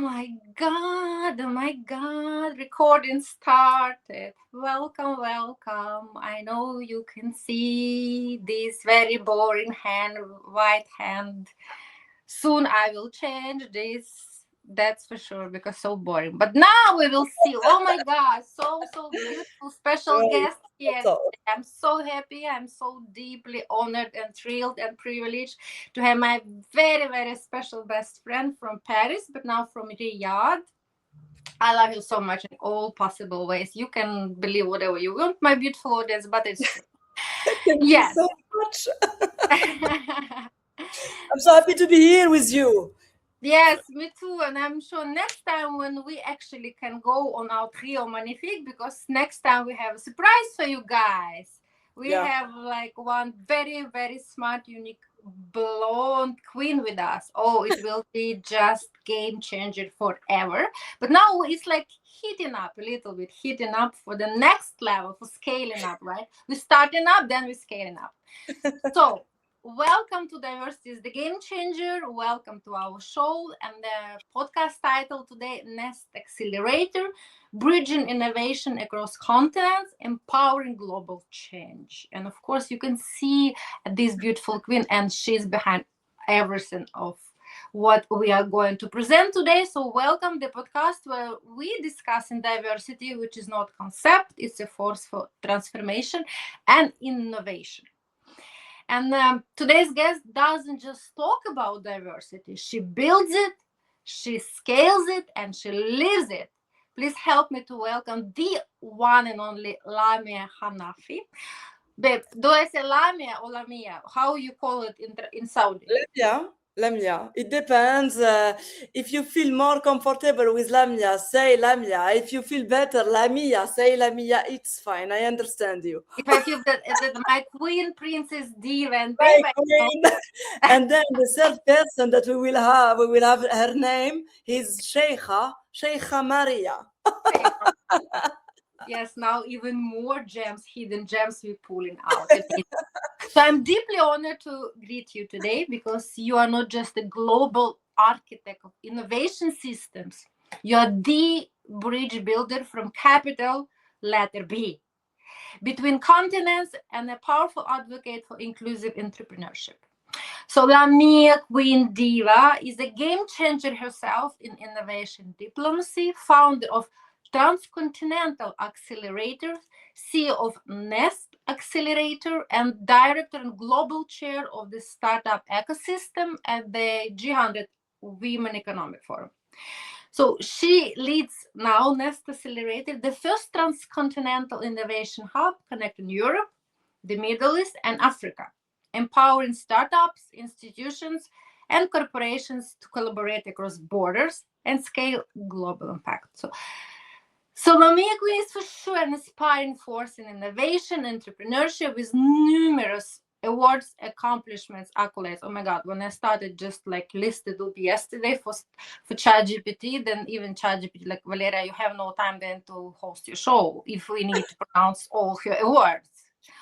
Oh my God, recording started. Welcome, welcome. I know you can see this very boring white hand. Soon I will change this. That's for sure because so boring. But now we will see. Oh my God, so beautiful special Right. guest here. That's all. I'm so happy. I'm so deeply honored and thrilled and privileged to have my very special best friend from Paris, but now from Riyadh. I love you so much in all possible ways. You can believe whatever you want, my beautiful audience, but it's true. Thank you Yes. so much. I'm so happy to be here with you. Yes, me too. And I'm sure next time when we actually can go on our trio magnifique, because next time we have a surprise for you guys. We Yeah. have like one very smart, unique blonde queen with us. Oh, it will be just game changer forever. But now it's like heating up a little bit, heating up for the next level, for scaling up, right? We're starting up, then we're scaling up. So, welcome to Diversity is the Game Changer. Welcome to our show and the podcast title today, Nest Accelerator, Bridging Innovation Across Continents, Empowering Global Change. And of course, you can see this beautiful queen, and she's behind everything of what we are going to present today. So welcome the podcast where we discuss in diversity, which is not concept, it's a force for transformation and innovation. And today's guest doesn't just talk about diversity, she builds it, she scales it, and she lives it. Please help me to welcome the one and only Lamia Hanafi. Babe, do I say Lamia or Lamia? How you call it in Saudi? Lamia. Lamia. It depends. If you feel more comfortable with Lamia, say Lamia. If you feel better, Lamia, say Lamia. It's fine. I understand you. If I feel that my queen, princess, diva, and babe, My I know. queen. And then the third person that we will have her name is Sheikha Maria. Yes, now even more gems, hidden gems we're pulling out. So I'm deeply honored to greet you today because you are not just a global architect of innovation systems. You are the bridge builder from capital letter B between continents and a powerful advocate for inclusive entrepreneurship. So Lamia Queen Diva is a game changer herself in innovation diplomacy, founder of Transcontinental Accelerators, CEO of Nest Accelerator, and director and global chair of the startup ecosystem at the G100 Women Economic Forum. So she leads now Nest Accelerator, the first transcontinental innovation hub connecting Europe, the Middle East, and Africa, empowering startups, institutions, and corporations to collaborate across borders and scale global impact. So Lamia Queen is for sure an inspiring force in innovation, entrepreneurship with numerous awards, accomplishments, accolades. Oh my God, when I started just like listed up yesterday for ChatGPT, then even ChatGPT like Valeria, you have no time then to host your show if we need to pronounce all your awards.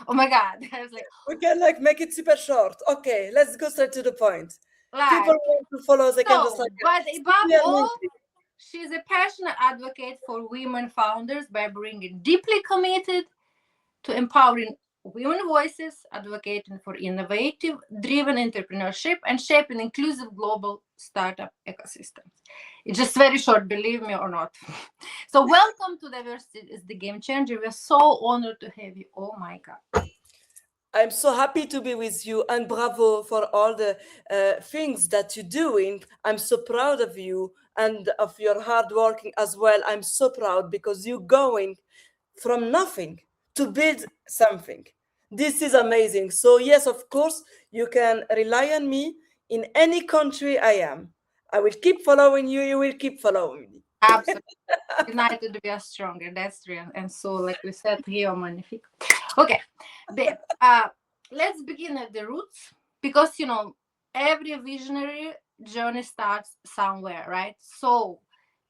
Oh my God. I was We can make it super short. Okay, let's go straight to the point. People like, want to follow, they can just but send above me a all, link. she's a passionate advocate for women founders by bringing deeply committed to empowering women voices, advocating for innovative driven entrepreneurship, and shaping inclusive global startup ecosystems. It's just very short, believe me or not. So, welcome to Diversity is the Game Changer. We're so honored to have you. Oh my God. I'm so happy to be with you and bravo for all the things that you're doing. I'm so proud of you and of your hard working as well. I'm so proud because you're going from nothing to build something. This is amazing. So, yes, of course, you can rely on me in any country I am. I will keep following you, you will keep following me. Absolutely. United we are stronger. That's real. And so, like we said, Rio Magnifique. Okay, babe. Let's begin at the roots because every visionary journey starts somewhere, right? So,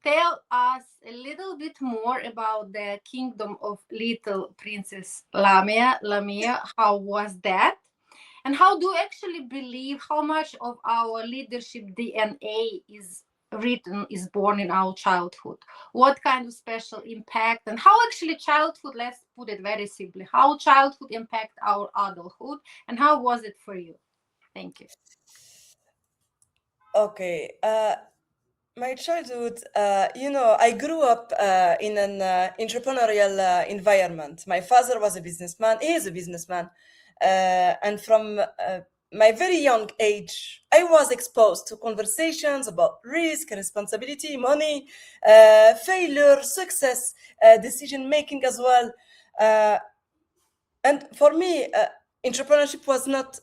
tell us a little bit more about the kingdom of little Princess Lamia. Lamia, how was that? And how do you actually believe how much of our leadership DNA is written is born in our childhood. What kind of special impact, and how actually childhood, let's put it very simply, how childhood impact our adulthood, and how was it for you? Thank you. Okay. My childhood, I grew up in an entrepreneurial environment. My father was a businessman, he is a businessman. And from my very young age, I was exposed to conversations about risk, responsibility, money, failure, success, decision making as well. Uh, and for me, entrepreneurship was not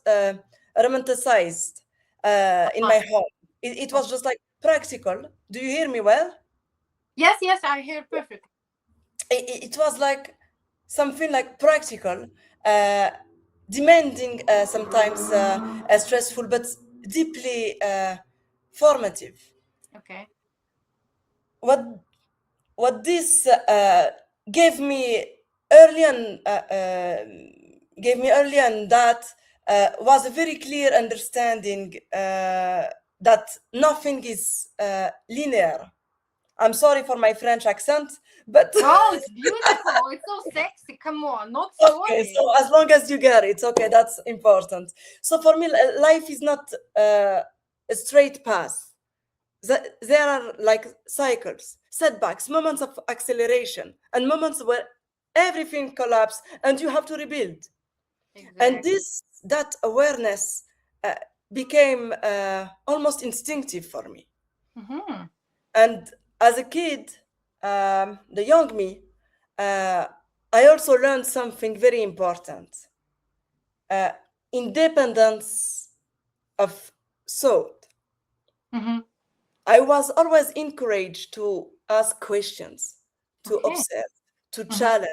romanticized in Uh-huh. my home. It was just like practical. Do you hear me well? Yes, yes, I hear perfectly. It was like something like practical, uh, demanding, sometimes stressful, but deeply formative. Okay. What what this gave me early on gave me early on that was a very clear understanding that nothing is linear. I'm sorry for my French accent, but No, it's beautiful. It's so sexy. Come on, not okay, sorry. so as long as you get it, okay, that's important. So for me, life is not a straight path. There are like cycles, setbacks, moments of acceleration, and moments where everything collapses and you have to rebuild. And Exactly. that awareness uh, became almost instinctive for me. Mm-hmm. And as a kid, the young me, uh, I also learned something very important: uh, independence of thought. Mm-hmm. I was always encouraged to ask questions, to Okay. observe, Mm-hmm.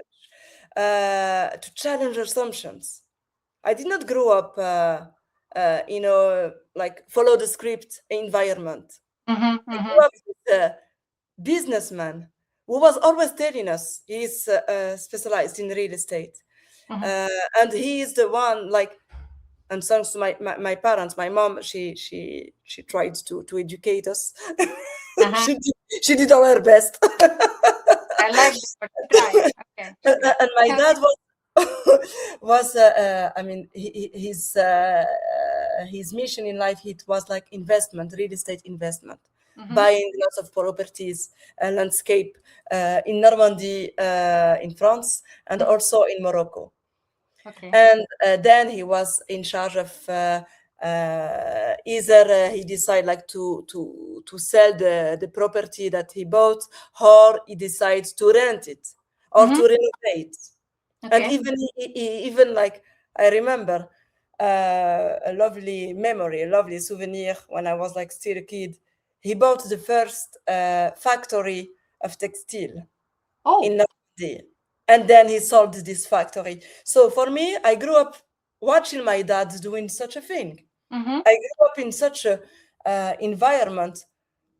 to challenge assumptions. I did not grow up, like follow the script environment. Mm-hmm. I Mm-hmm. grew up with a businessman who was always telling us he's specialized in real estate, Mm-hmm. uh, and he is the one like. And thanks to my parents, my mom, she tried to educate us. Uh-huh. She did all her best. I like the word try. Okay, sure. And my Okay. dad was I mean his mission in life, it was like investment, real estate investment, Mm-hmm. buying lots of properties, landscape in Normandy, in France, and Mm-hmm. also in Morocco. Okay. And then he was in charge of either he decided like to sell the property that he bought, or he decides to rent it or Mm-hmm. to renovate. And Okay. even like I remember a lovely memory, a lovely souvenir when I was like still a kid. He bought the first factory of textile Oh. in Normandy. And then he sold this factory. So for me, I grew up watching my dad doing such a thing. Mm-hmm. I grew up in such a environment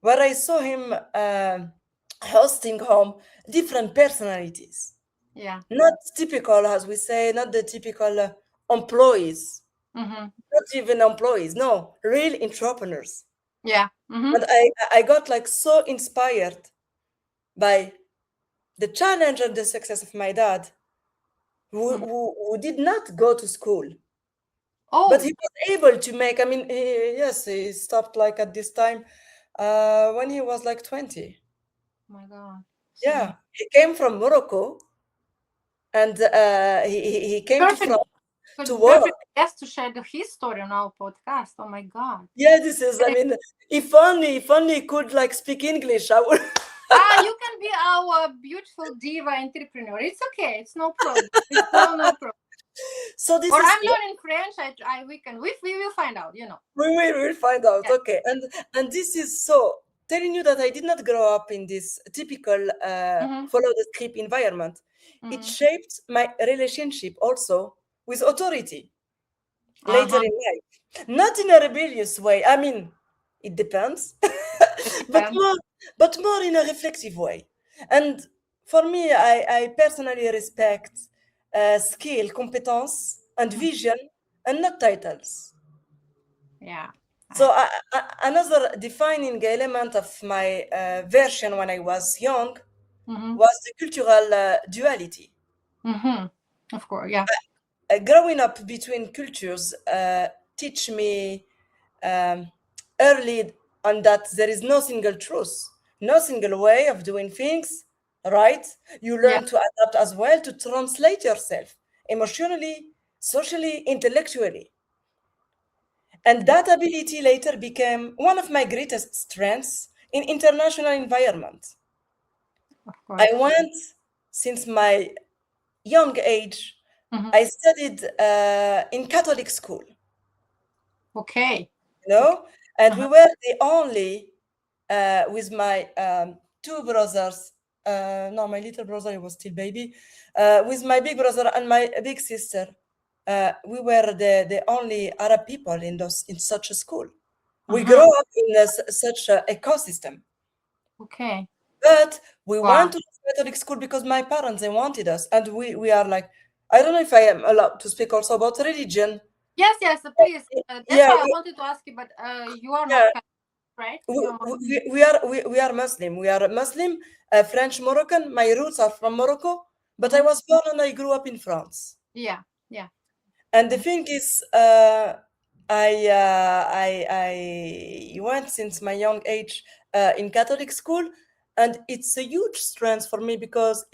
where I saw him hosting home different personalities. Yeah. Not typical, as we say, not the typical employees, Mm-hmm. not even employees, no, real entrepreneurs. Yeah. Mm-hmm. And I got like so inspired by the challenge and the success of my dad, Mm-hmm. who did not go to school, but Oh he was able to make. I mean, yes, he stopped like at this time when he was like 20. my God. So Yeah, he came from Morocco, and he came to perfect. France to Good. work. Perfect. Yes, to share the history on our podcast. Oh my God. Yeah, this is. I mean, if only he could like speak English, I would. Ah, you can be our beautiful diva entrepreneur. It's okay. It's no problem. It's no problem. So this Or is. I'm learning French. We will find out. You know. We will find out. Yeah. Okay, and this is so telling you that I did not grow up in this typical Mm-hmm. follow the script environment. It Mm-hmm. shaped my relationship also with authority later Uh-huh. in life, not in a rebellious way. I mean, it depends, It but depends. more in a reflective way. And for me, I personally respect skill, competence, and Mhm. vision, and not titles. Yeah. So another defining element of my version when I was young Mm-hmm. was the cultural duality. Mm-hmm. Of course, yeah. Growing up between cultures teach me um, early on that there is no single truth, no single way of doing things, right? You Yeah, learn to adapt as well, to translate yourself emotionally, socially, intellectually. And yeah, that ability later became one of my greatest strengths in international environment. of I course. went since my young age. Mm-hmm. I studied in Catholic school, Okay. you Okay. know, and we Uh-huh. were the only with my two brothers. No, my little brother he was still baby. With my big brother and my big sister, we were the only Arab people in such a school. We Uh-huh. grew up in such an ecosystem. Okay. But we went Wow. to Catholic school because my parents they wanted us, and we are like, I don't know if I am allowed to speak also about religion. Yes, yes, please. That's Yeah, why I wanted to ask you, but you are not yeah. Catholic, right? We, You are not. we are Muslim. We are Muslim, French Moroccan. My roots are from Morocco, but I Mm-hmm. was born and I grew up in France. Yeah, yeah. And the Mm-hmm. thing is, I went since my young age in Catholic school, and it's a huge strength for me because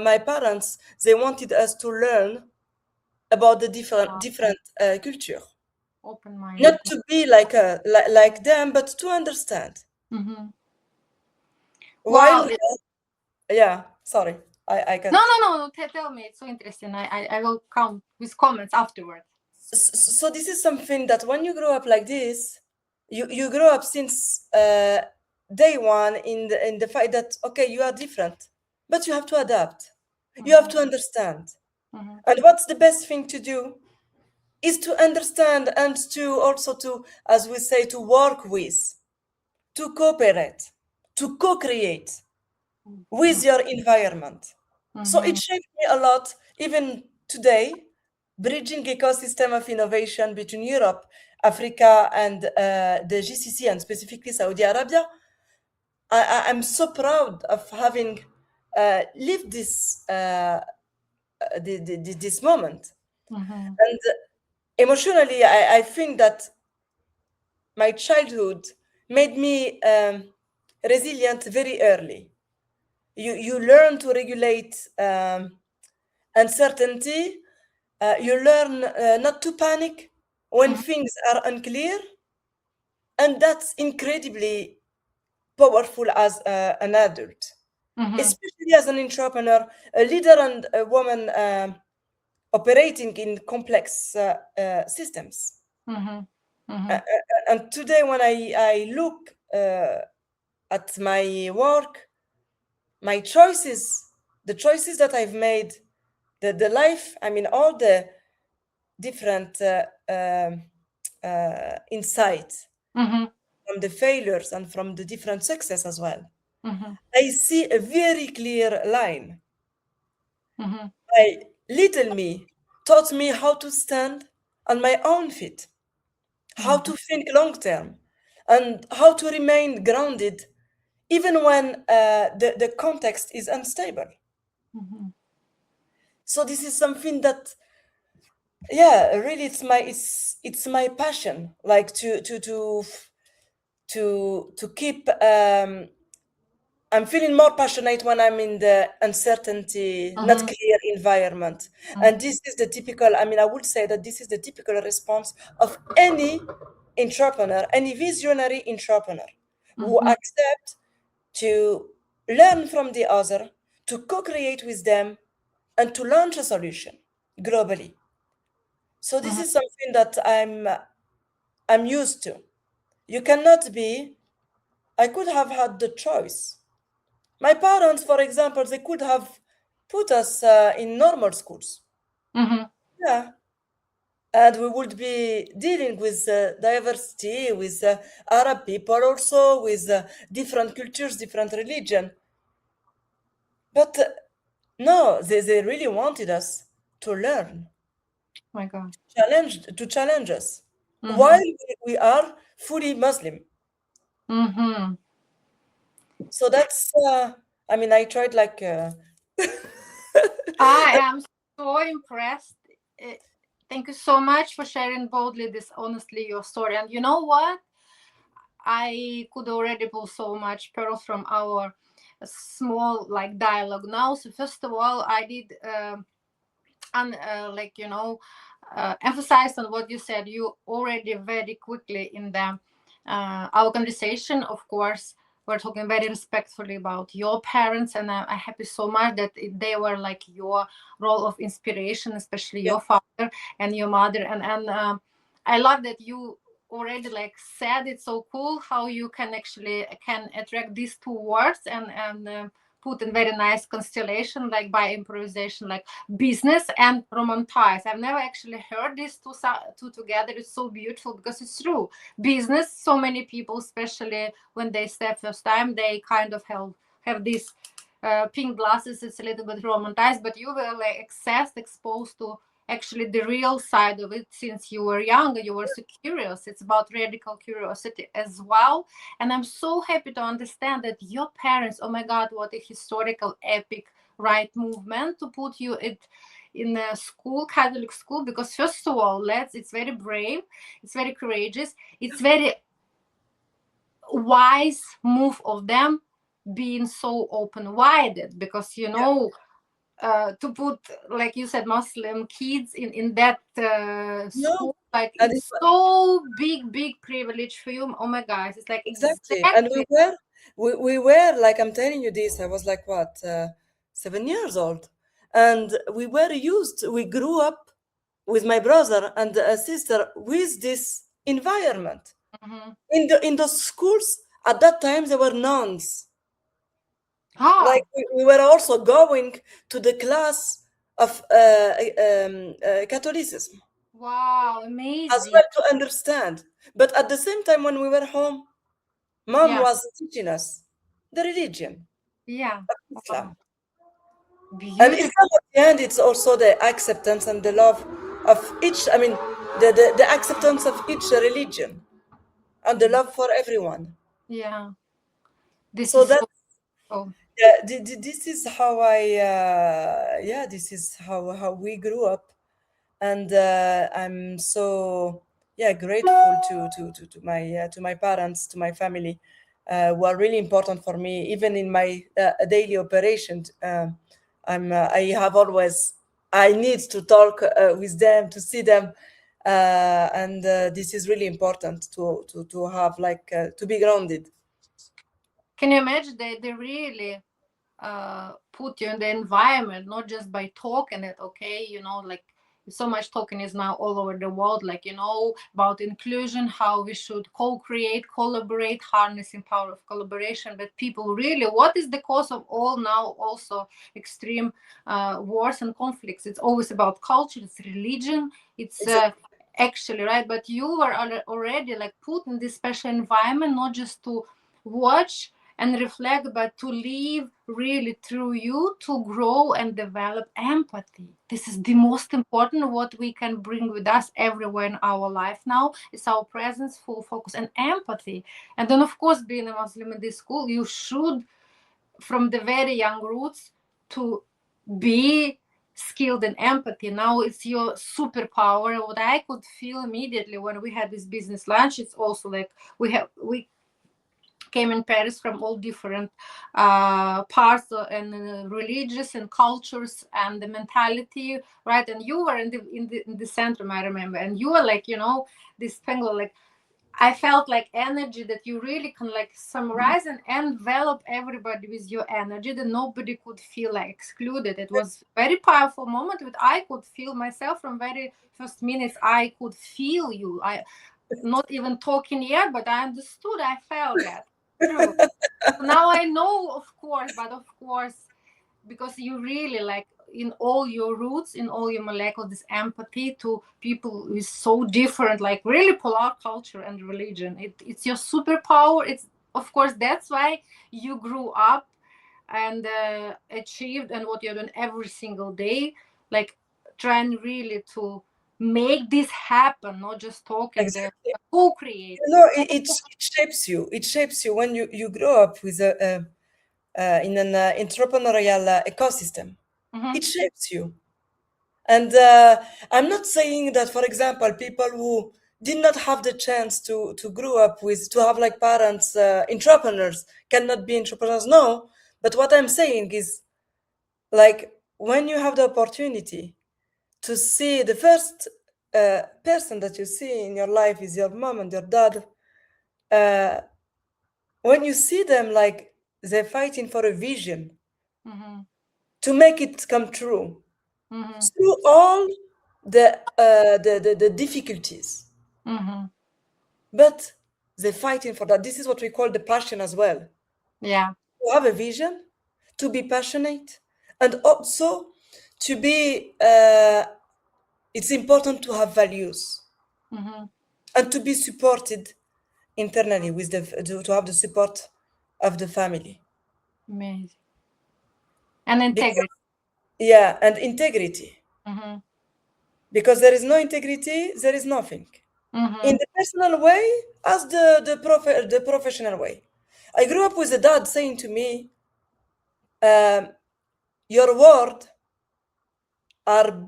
my parents they wanted us to learn about the different culture, not Open-minded. to be like like them, but to understand. Mm-hmm. While Wow. yeah, sorry, I No, can't. no, no. Tell me. It's so interesting. I will come with comments afterwards. So this is something that when you grow up like this, you grow up since day one in the fact that okay, you are different, but you have to adapt. You have Mm-hmm. to understand. Mm-hmm. And what's the best thing to do is to understand and to also to, as we say, to work with, to cooperate, to co-create with your environment. So Mm-hmm. it shaped me a lot, even today, bridging ecosystem of innovation between Europe, Africa, and the GCC, and specifically Saudi Arabia. I'm so proud of having lived this moment. Mm-hmm. And emotionally, I think that my childhood made me resilient very early. You learn to regulate uncertainty. You learn not to panic when Mm-hmm. things are unclear, and that's incredibly powerful as an adult, Mm-hmm. especially as an entrepreneur, a leader, and a woman operating in complex systems. Mm-hmm. Uh, Mm-hmm. and today, when I look at my work, my choices, the choices that I've made, the life, I mean, all the different insights Mm-hmm. from the failures and from the different success as well. Mm-hmm. I see a very clear line. Mm-hmm. My little me taught me how to stand on my own feet, how Mm-hmm. to think long term, and how to remain grounded even when the context is unstable. Mm-hmm. So this is something that, yeah, really, it's my passion, like to keep. I'm feeling more passionate when I'm in the uncertainty, not Mm-hmm. clear environment. And this is the typical, I mean, I would say that this is the typical response of any entrepreneur, any visionary entrepreneur who Mm-hmm. accept to learn from the other, to co-create with them, and to launch a solution globally. So this Mm-hmm. is something that I'm used to. You cannot be, I could have had the choice. My parents, for example, they could have put us in normal schools. Mm-hmm. Yeah. And we would be dealing with diversity, with Arab people also, with different cultures, different religion. But no, they really wanted us to learn, My God. to challenge us. Mm-hmm. While we are fully Muslim. Mm-hmm. So that's, I mean, I tried like, I am so impressed. Eh, Thank you so much for sharing boldly this honestly your story. And you know what? I could already pull so much pearls from our small like dialogue now. So first of all, I did and like emphasize on what you said. You already very quickly in the our conversation, of course, we're talking very respectfully about your parents, and I'm happy so much that they were like your role of inspiration, especially yeah, your father and your mother, and I love that you already like said it's so cool how you can actually can attract these two words and put in very nice constellation like by improvisation, like business and romanticize. I've never actually heard these two together. It's so beautiful because it's true. Business, so many people, especially when they step first time, they kind of have these pink glasses. It's a little bit romanticized, but you were like exposed to actually the real side of it since you were young. You were so curious. It's about radical curiosity as well. And I'm so happy to understand that your parents, oh my God, what a historical epic right movement to put you in a school, Catholic school, because first of all, it's very brave, it's very courageous, it's very wise move of them being so open-minded, because yeah. to put, like you said, Muslim kids in that No, school, like and it's so big privilege for you. Oh my gosh, it's like exactly. And exactly. we were like, I'm telling you this, I was like, what, 7 years old. And we grew up with my brother and a sister with this environment. Mhm. In the schools, at that time, there were nuns. Like Oh, we were also going to the class of Catholicism wow, as amazing. well to understand. But at the same time, when we were home, mom Yeah, was teaching us the religion yeah. of Wow, Islam. And beautiful. Islam at the end, it's also the acceptance and the love of each, I mean, the acceptance of each religion and the love for everyone. Yeah, this So is that, so cool. yeah, this is how yeah, this is how we grew up. And I'm so, yeah, grateful to my parents, to my family, who are really important for me, even in my daily operations. I have always, I need to talk with them, to see them, and this is really important to have like to be grounded. Can you imagine they really put you in the environment, not just by talking it, okay? Like so much talking is now all over the world, like, about inclusion, how we should co-create, collaborate, harnessing power of collaboration. But people really, what is the cause of all now also extreme wars and conflicts? It's always about culture, it's religion, it's Exactly. actually right. But you were already like put in this special environment, not just to watch and reflect, but to live really through you, to grow and develop empathy. This is the most important what we can bring with us everywhere in our life now. It's our presence, full focus, and empathy. And then, of course, being a Muslim in this school, you should, from the very young roots, to be skilled in empathy. Now it's your superpower. What I could feel immediately when we had this business lunch, it's also like we came in Paris from all different parts and religious and cultures and the mentality, right? And you were in the center, I remember, and you were like, this thing like I felt like energy that you really can like summarize and envelop everybody with your energy, that nobody could feel like excluded. It was very powerful moment that I could feel myself from very first minutes. I could feel you. I not even talking yet, but I understood. I felt that. True. Now I know, of course, but of course, because you really like in all your roots, in all your molecules, this empathy to people who is so different, like really polar culture and religion. It's your superpower. It's of course that's why you grew up and achieved and what you're doing every single day, like trying really to make this happen, not just talking there, Exactly. but co-create. It shapes you. It shapes you when you grow up with in an entrepreneurial ecosystem. Mm-hmm. It shapes you. And I'm not saying that, for example, people who did not have the chance to grow up with, to have like parents, entrepreneurs, cannot be entrepreneurs. No. But what I'm saying is, like, when you have the opportunity to see the first person that you see in your life is your mom and your dad, when you see them, like, they're fighting for a vision Mm-hmm. to make it come true Mm-hmm. through all the difficulties, Mm-hmm. but they're fighting for that. This is what we call the passion as well. Yeah. To have a vision, to be passionate, and also to be. It's important to have values Mm-hmm. and to be supported internally with to have the support of the family. Amazing. And Because, integrity. yeah, and integrity. Mm-hmm. Because there is no integrity, there is nothing. In Mm-hmm. the personal way, as the professional way. I grew up with a dad saying to me, um, "Your word are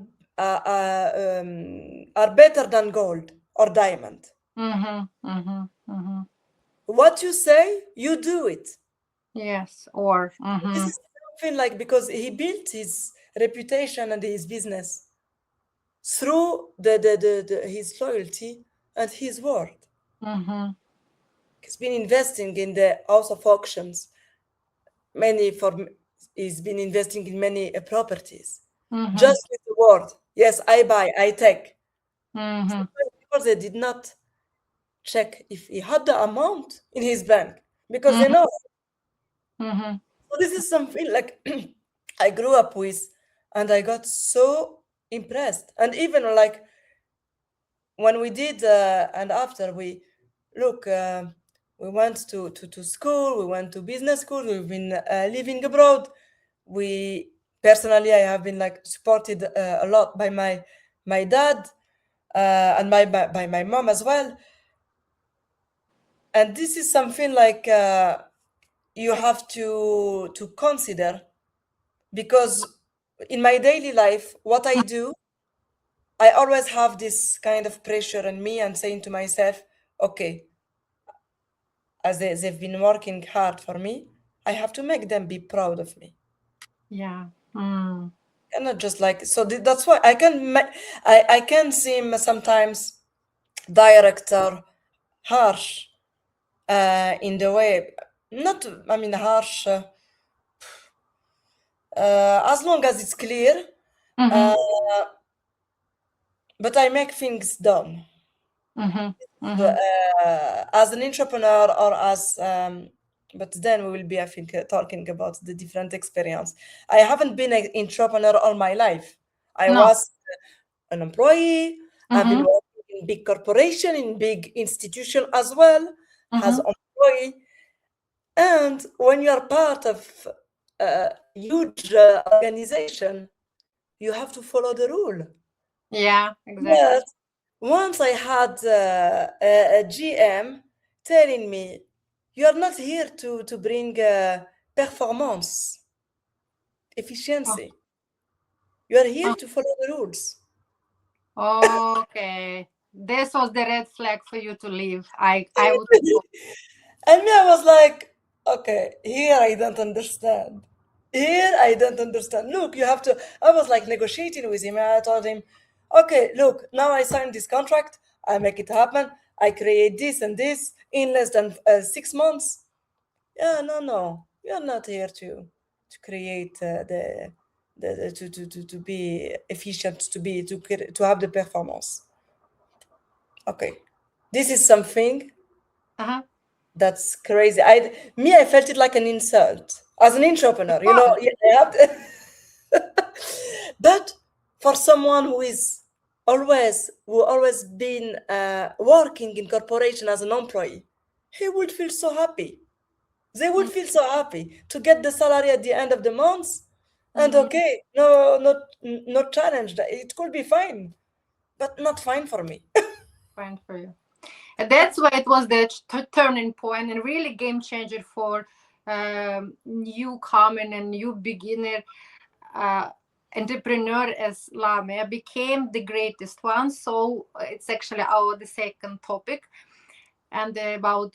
are better than gold or diamond. Mm-hmm. Mm-hmm. Mm-hmm. What you say, you do it." Yes. Or This mm-hmm. is something like, because he built his reputation and his business through his loyalty and his word. Mm-hmm. He's been investing in the house of auctions. Many for He's been investing in many properties. Mm-hmm. Just with the word, yes, I buy, I take. Mm-hmm. Sometimes people, they did not check if he had the amount in his bank because they Mm-hmm. know. Mm-hmm. So this is something like I grew up with, and I got so impressed. And even like when we did, and after we look, we went to school, we went to business school, we've been living abroad. We personally, I have been like supported a lot by my dad, and by my mom as well. And this is something like, you have to consider, because in my daily life, what I do, I always have this kind of pressure on me and saying to myself, okay, as they've been working hard for me, I have to make them be proud of me. Yeah. Mm. And not just like, so that's why I can seem sometimes direct or harsh, in the way, not, I mean, harsh, as long as it's clear, Mm-hmm. uh, but I make things done. Mm-hmm. So, Mm-hmm. as an entrepreneur, or as but then we will be, I think, talking about the different experience. I haven't been an entrepreneur all my life. I No. was an employee. I've been Mm-hmm. working in big corporation, in big institution as well as Mm-hmm. employee. And when you are part of a huge organization, you have to follow the rule. Yeah, exactly. But once I had a GM telling me, "You are not here to bring performance, Oh, efficiency. You are here oh, to follow the rules." okay. This was the red flag for you to leave. I would go. And me, I was like, "Okay, here I don't understand. Here I don't understand. Look, you have to." I was like negotiating with him, and I told him, "Okay, look, now I signed this contract. I make it happen. I create this and this in less than 6 months." Yeah, no, no, you're not here to create to be efficient, to have the performance. Okay, this is something Uh-huh. that's crazy. I felt it like an insult as an It entrepreneur. was. You have to but for someone who always been working in corporation as an employee, he would feel so happy. They would feel so happy to get the salary at the end of the month, and Mm-hmm. okay, no, not challenged. It could be fine. but not fine for me. Fine for you. And that's why it was the turning point and really game changer for newcomer and new beginner uh, entrepreneur as Lamia became the greatest one. So it's actually our the second topic, and about,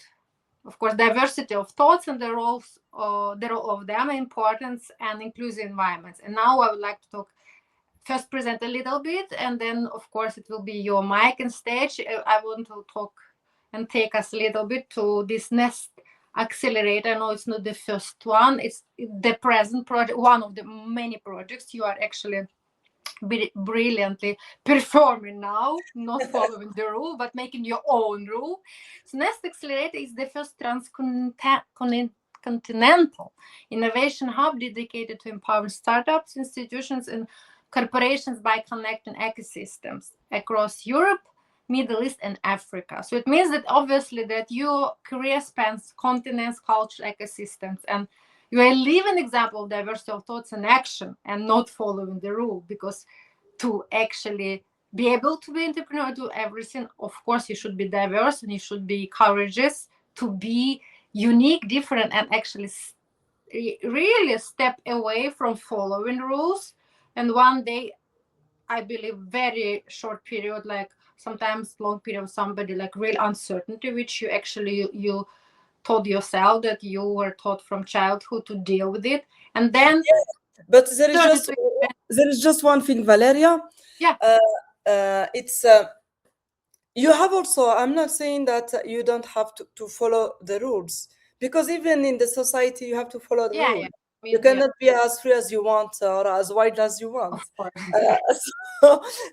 of course, diversity of thoughts and the role of them, importance and inclusive environments. And now I would like to talk, first present a little bit, and then of course it will be your mic and stage. I want to talk and take us a little bit to this Nest Accelerator. No, it's not the first one, it's the present project, one of the many projects you are actually brilliantly performing now, not following the rule but making your own rule. So Nest Accelerator is the first transcontinental innovation hub dedicated to empowering startups, institutions and corporations by connecting ecosystems across Europe, Middle East and Africa. So it means that obviously that your career spans continents, culture, ecosystems, and you are a living example of diversity of thoughts and action and not following the rule. Because to actually be able to be entrepreneur, do everything, of course you should be diverse and you should be courageous to be unique, different, and actually really step away from following rules. And one day, I believe, very short period, like sometimes long period of somebody, like real uncertainty, which you actually you told yourself that you were taught from childhood to deal with it, and then But started to there is just one thing, Valeria. yeah It's you have also, I'm not saying that you don't have to follow the rules, because even in the society you have to follow the yeah rule. yeah I You mean, yeah, cannot be as free as you want or as wide as you want. of course.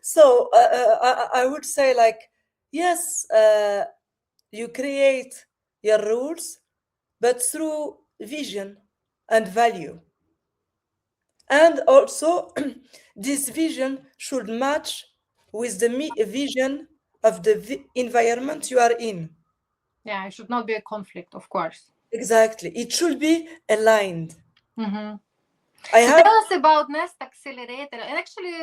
So, I would say, like, yes, you create your rules, but through vision and value. And also, this vision should match with the vision of the environment you are in. Yeah, it should not be a conflict, of course. Exactly. It should be aligned. Mm-hmm. I So have, tell us about Nest Accelerator. And actually,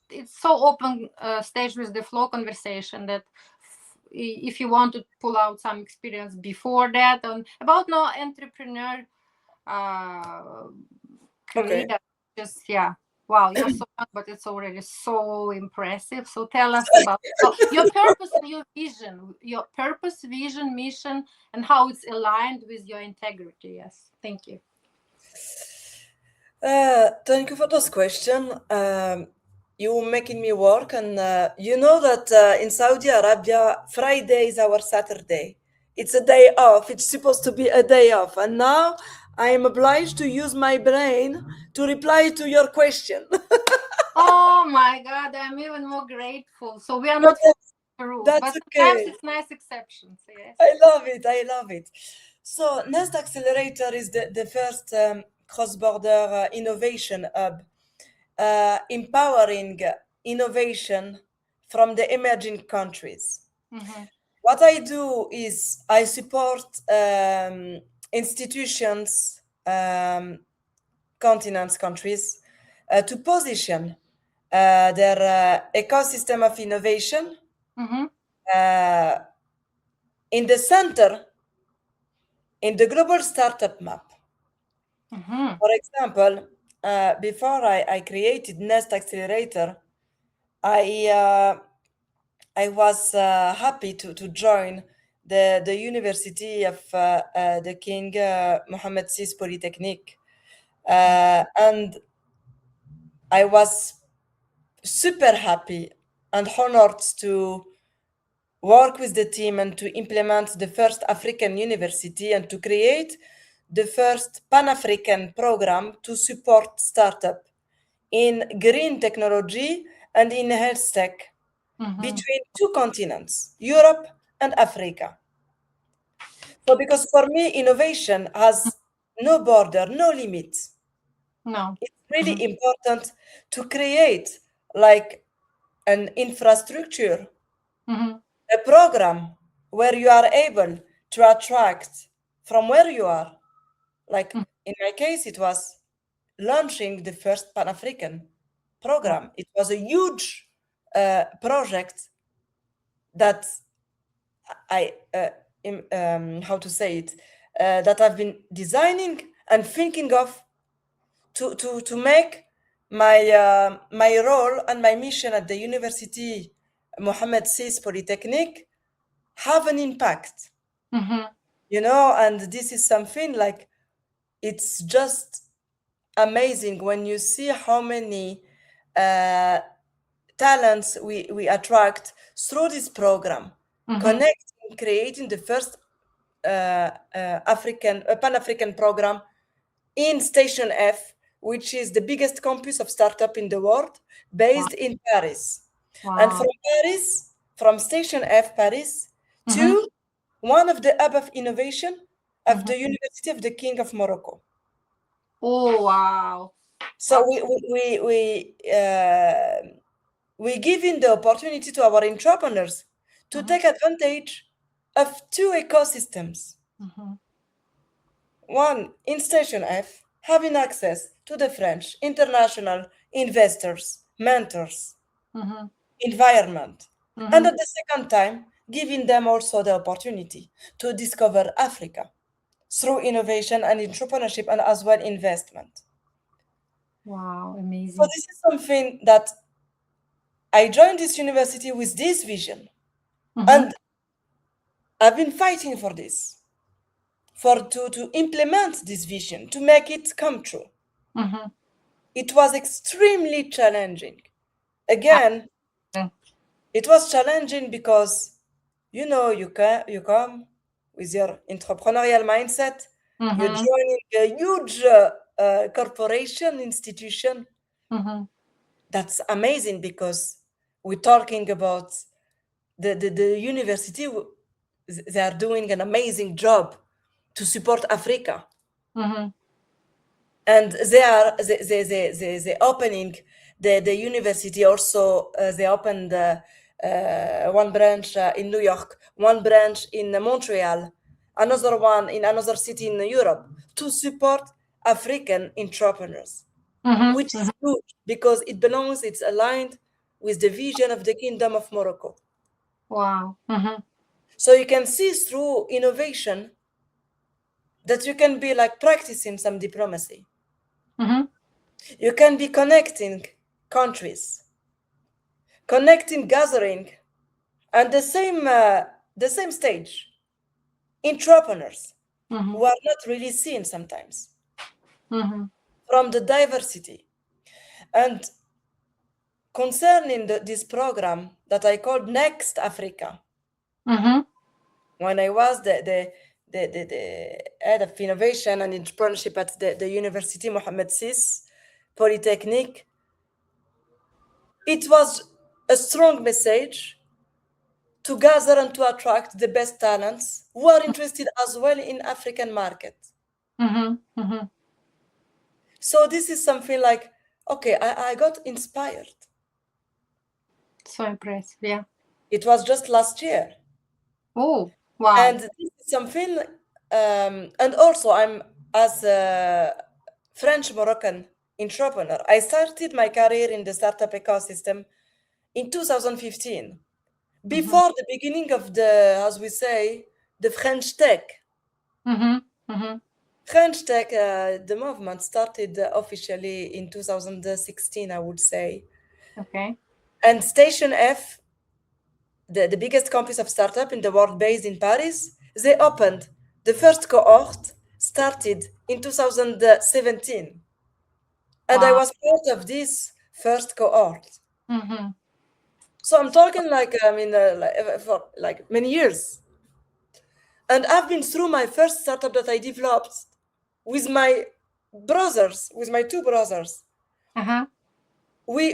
it's so open stage with the flow conversation that if you want to pull out some experience before that and about no entrepreneur uh, career, okay. just yeah. Wow, you're so young, but it's already so impressive. So tell us about your purpose and your purpose, vision, mission, and how it's aligned with your integrity. Yes, thank you. Thank you for this question. You making me work, and you know that in Saudi Arabia, Friday is our Saturday. It's a day off. It's supposed to be a day off, and now I am obliged to use my brain to reply to your question. Oh my God, I'm even more grateful. So we are But not following the rules, that's but sometimes okay. it's nice exceptions. Yes. I love it. I love it. So, Nest Accelerator is the first cross-border innovation hub, empowering innovation from the emerging countries. Mm-hmm. What I do is I support institutions, continents, countries to position their ecosystem of innovation Mm-hmm. uh, in the center in the global startup map. Mm-hmm. For example, before I created Nest Accelerator, I uh, I was happy to join the University of the King Mohammed VI Polytechnic, and I was super happy and honored to work with the team and to implement the first African university and to create the first Pan-African program to support startup in green technology and in health tech Mm-hmm. between two continents, Europe and Africa. So because for me, innovation has no border, no limits. No. It's Mm-hmm. really important to create like an infrastructure, Mm-hmm. a program where you are able to attract from where you are. Like in my case, it was launching the first Pan African Mm-hmm. program. It was a huge project that I how to say it, that I've been designing and thinking of to make my role and my mission at the University Mohammed VI Polytechnic have an impact. And this is something like, it's just amazing when you see how many talents we attract through this program, connecting, creating the first Pan-African program in Station F, which is the biggest campus of startup in the world, based in Paris. And from Paris, from Station F, Paris, to one of the hub of innovation of the University of the King of Morocco. Oh, wow. So we giving the opportunity to our entrepreneurs to take advantage of two ecosystems. One, in Station F, having access to the French international investors, mentors, environment. And at the second time, giving them also the opportunity to discover Africa through innovation and entrepreneurship, and as well investment. Wow, amazing. So this is something that I joined this university with this vision. And I've been fighting for this, to implement this vision, to make it come true. It was extremely challenging. Again, it was challenging because, you come with your entrepreneurial mindset, you're joining a huge corporation institution. That's amazing, because we're talking about the university. They are doing an amazing job to support Africa. And they opening the university also. They opened one branch in New York, one branch in Montreal, another one in another city in Europe, to support African entrepreneurs, which is good, because it's aligned with the vision of the Kingdom of Morocco. Wow. So you can see through innovation that you can be like practicing some diplomacy. You can be connecting countries, connecting, gathering, and the same stage, entrepreneurs who are not really seen sometimes, from the diversity. And concerning this program that I called Next Africa, when I was the head of innovation and entrepreneurship at the University Mohammed VI Polytechnic, it was a strong message to gather and to attract the best talents who are interested as well in African market. So this is something like, okay, I got inspired. So impressive, yeah. It was just last year. Oh, wow. And this is something, and also I'm, as a French-Moroccan entrepreneur, I started my career in the startup ecosystem in 2015, before the beginning of as we say, the French Tech. French Tech, the movement started officially in 2016, I would say. Okay. And Station F, the biggest campus of startup in the world, based in Paris, they opened the first cohort, started in 2017. And I was part of this first cohort. So I'm talking like, for like many years. And I've been through my first startup that I developed with my brothers, with my two brothers. We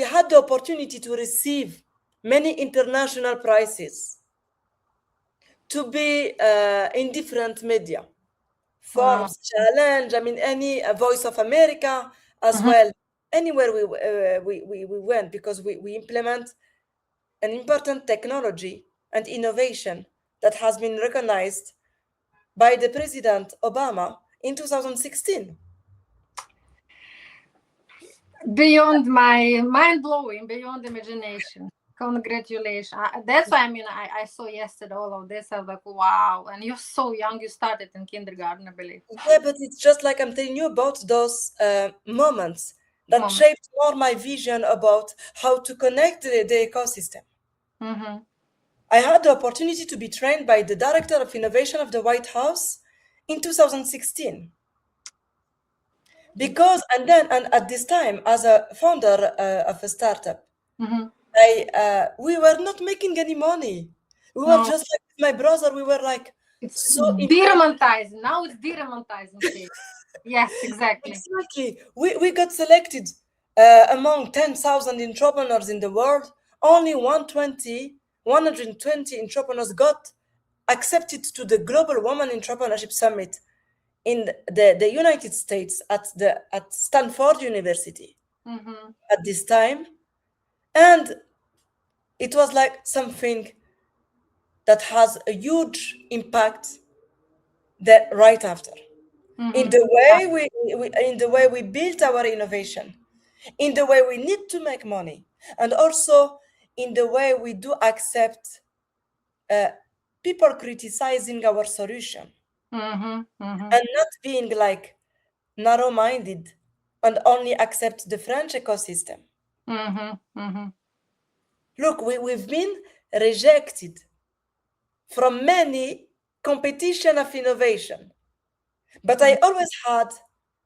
had the opportunity to receive many international prizes, to be in different media, Forbes, Challenge, any Voice of America as well. Anywhere we went, because we implement an important technology and innovation that has been recognized by the President Obama in 2016. Beyond my mind-blowing, beyond imagination. Congratulations. That's why I saw yesterday all of this. I was like, wow. And you're so young. You started in kindergarten, I believe. Yeah, but it's just like I'm telling you about those moments that Moment. shaped more my vision about how to connect the ecosystem. Mm-hmm. I had the opportunity to be trained by the Director of Innovation of the White House in 2016. Because, and at this time, as a founder of a startup, Mm-hmm. we were not making any money. We were No, just like my brother, we were like it's so impressed. deromantising. Now it's deromantising stage. Yes, exactly. Exactly. We got selected among 10,000 entrepreneurs in the world. Only 120 entrepreneurs got accepted to the Global Women Entrepreneurship Summit in the United States at Stanford University Mm-hmm. at this time. And it was like something that has a huge impact that right after. In Mm-hmm. the way in the way we built our innovation, in the way we need to make money, and also in the way we do accept uh, people criticizing our solution Mm-hmm. Mm-hmm. and not being like narrow-minded and only accept the French ecosystem. Mm-hmm. Mm-hmm. Look, we've been rejected from many competition of innovation. But I always had,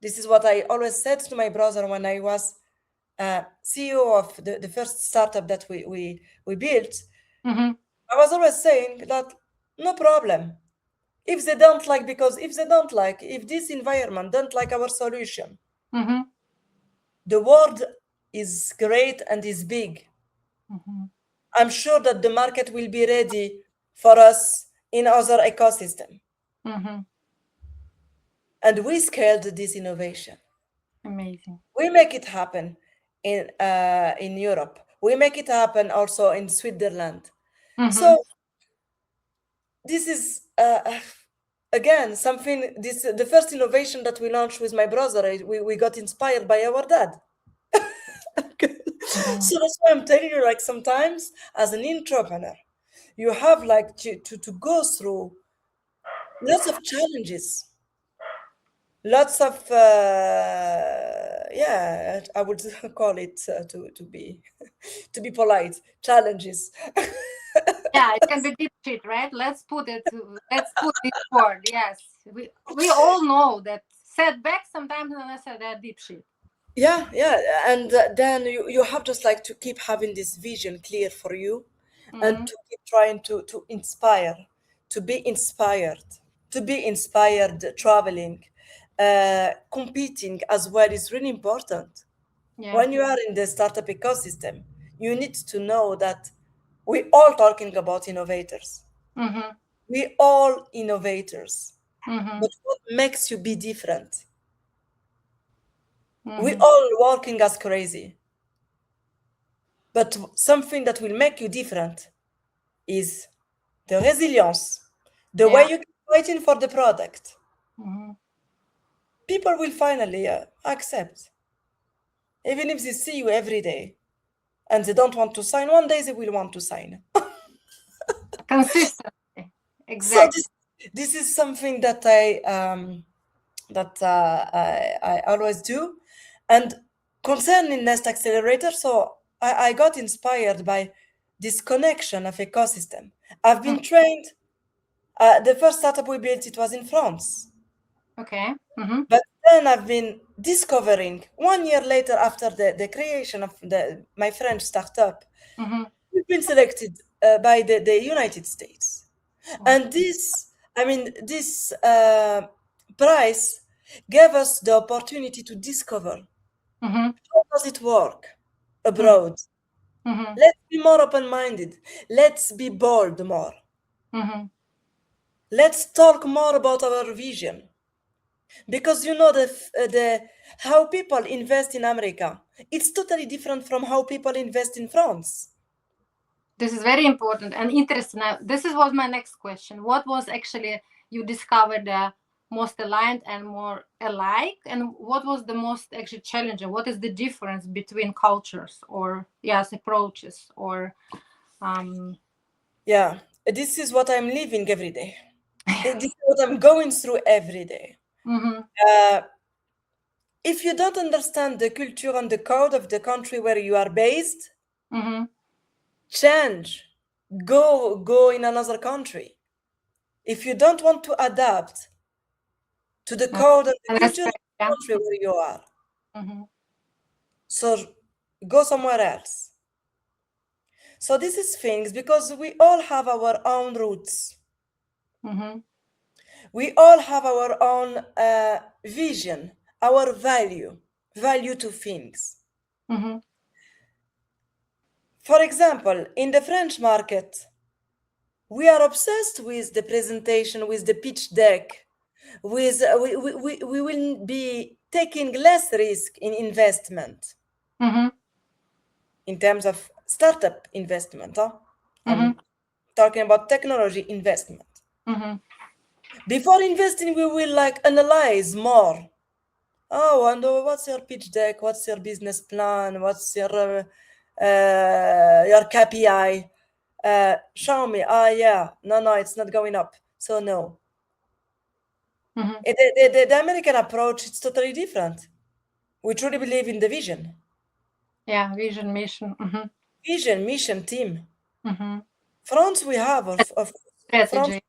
this is what I always said to my brother when I was CEO of the first startup that we built. Mm-hmm. I was always saying that no problem. If they don't like, because if they don't like, if this environment don't like our solution, Mm-hmm. the world is great and is big. Mm-hmm. I'm sure that the market will be ready for us in other ecosystem. Mm-hmm. And we scaled this innovation. Amazing. We make it happen in Europe. We make it happen also in Switzerland. Mm-hmm. So this is again something. This the first innovation that we launched with my brother. We got inspired by our dad. Mm-hmm. So that's why I'm telling you. Like sometimes as an entrepreneur, you have like to go through lots of challenges, lots of yeah, I would call it to be to be polite, challenges. Yeah, it can be deep shit, right? Let's put this word. Yes. We all know that setbacks sometimes they're deep shit. Yeah, and then you have just like to keep having this vision clear for you, and Mm-hmm. to keep trying to inspire, to be inspired, to be inspired traveling, competing as well is really important. Yeah. When you are in the startup ecosystem, you need to know that we all talking about innovators. Mm-hmm. We all innovators. Mm-hmm. But what makes you be different? We Mm-hmm. all working as crazy. But something that will make you different is the resilience, the Yeah. way you keep fighting for the product. Mm-hmm. People will finally accept, even if they see you every day and they don't want to sign. One day they will want to sign. Consistency. So Exactly. this is something that I always do. And concerning Nest Accelerator, so I got inspired by this connection of ecosystem. I've Mm. been trained. The first startup we built, it was in France. Okay. Mm-hmm. But then I've been discovering 1 year later, after the creation of my French startup, Mm-hmm. we've been selected by the United States. Oh. And this, I mean, this prize gave us the opportunity to discover Mm-hmm. how does it work abroad. Mm-hmm. Let's be more open-minded. Let's be bold more. Mm-hmm. Let's talk more about our vision. Because you know the how people invest in America, it's totally different from how people invest in France. This is very important and interesting. Now, this was my next question. What was actually you discovered? most aligned and more alike? And what was the most actually challenging? What is the difference between cultures or yes approaches or Yeah, this is what I'm living every day. This is what I'm going through every day. mm-hmm, If you don't understand the culture and the code of the country where you are based, mm-hmm, change. Go in another country. If you don't want to adapt to the code and the and culture of respect, the yeah. country where you are, Mm-hmm, so go somewhere else. So this is things because we all have our own roots. mm-hmm, We all have our own vision, our value to things. mm-hmm, For example, in the French market, we are obsessed with the presentation, with the pitch deck, with we will be taking less risk in investment mm-hmm, in terms of startup investment. Huh? mm-hmm, I'm talking about technology investment. mm-hmm, Before investing, we will like analyze more. Oh, and what's your pitch deck? What's your business plan? What's your KPI? Show me. Ah, yeah. No, it's not going up. So no. mm-hmm. The American approach is totally different. We truly believe in the vision. Yeah, vision, mission. Mm-hmm, Vision, mission, team. mm-hmm. France, we have, of France, Strategy.